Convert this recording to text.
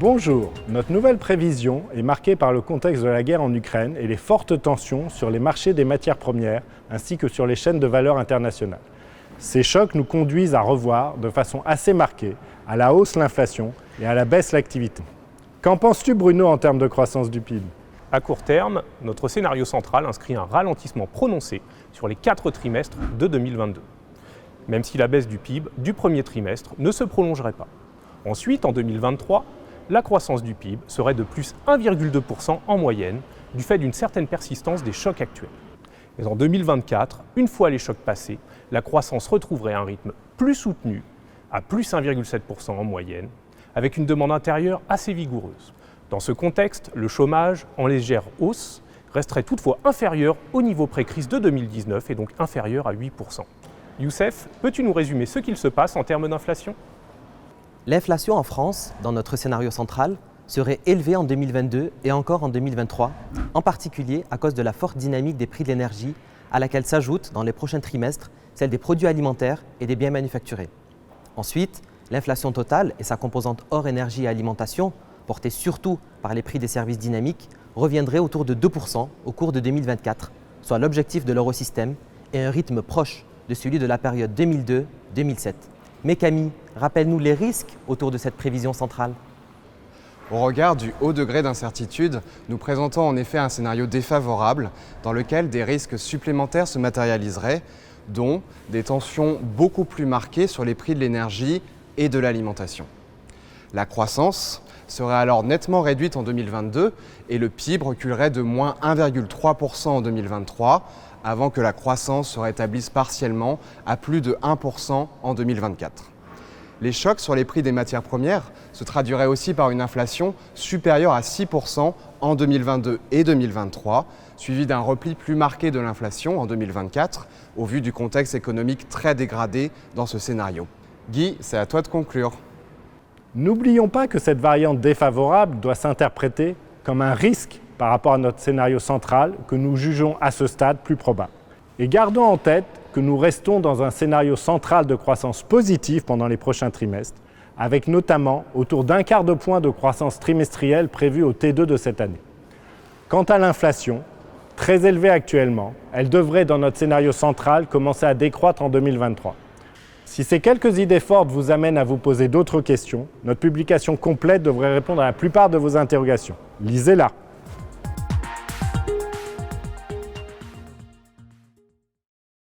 Bonjour, notre nouvelle prévision est marquée par le contexte de la guerre en Ukraine et les fortes tensions sur les marchés des matières premières ainsi que sur les chaînes de valeur internationales. Ces chocs nous conduisent à revoir de façon assez marquée à la hausse l'inflation et à la baisse l'activité. Qu'en penses-tu Bruno en termes de croissance du PIB ? À court terme, notre scénario central inscrit un ralentissement prononcé sur les 4 trimestres de 2022, même si la baisse du PIB du premier trimestre ne se prolongerait pas. Ensuite, en 2023, la croissance du PIB serait de plus 1,2% en moyenne, du fait d'une certaine persistance des chocs actuels. Mais en 2024, une fois les chocs passés, la croissance retrouverait un rythme plus soutenu, à plus 1,7% en moyenne, avec une demande intérieure assez vigoureuse. Dans ce contexte, le chômage, en légère hausse, resterait toutefois inférieur au niveau pré-crise de 2019 et donc inférieur à 8%. Youssef, peux-tu nous résumer ce qu'il se passe en termes d'inflation ? L'inflation en France, dans notre scénario central, serait élevée en 2022 et encore en 2023, en particulier à cause de la forte dynamique des prix de l'énergie, à laquelle s'ajoute dans les prochains trimestres celle des produits alimentaires et des biens manufacturés. Ensuite, l'inflation totale et sa composante hors énergie et alimentation, portée surtout par les prix des services dynamiques, reviendrait autour de 2% au cours de 2024, soit l'objectif de l'eurosystème et un rythme proche de celui de la période 2002-2007. Mais Camille, rappelle-nous les risques autour de cette prévision centrale. Au regard du haut degré d'incertitude, nous présentons en effet un scénario défavorable dans lequel des risques supplémentaires se matérialiseraient, dont des tensions beaucoup plus marquées sur les prix de l'énergie et de l'alimentation. La croissance serait alors nettement réduite en 2022 et le PIB reculerait de moins 1,3% en 2023 avant que la croissance se rétablisse partiellement à plus de 1% en 2024. Les chocs sur les prix des matières premières se traduiraient aussi par une inflation supérieure à 6% en 2022 et 2023, suivi d'un repli plus marqué de l'inflation en 2024, au vu du contexte économique très dégradé dans ce scénario. Guy, c'est à toi de conclure. N'oublions pas que cette variante défavorable doit s'interpréter comme un risque par rapport à notre scénario central que nous jugeons à ce stade plus probable. Et gardons en tête que nous restons dans un scénario central de croissance positive pendant les prochains trimestres, avec notamment autour d'un quart de point de croissance trimestrielle prévue au T2 de cette année. Quant à l'inflation, très élevée actuellement, elle devrait dans notre scénario central commencer à décroître en 2023. Si ces quelques idées fortes vous amènent à vous poser d'autres questions, notre publication complète devrait répondre à la plupart de vos interrogations. Lisez-la.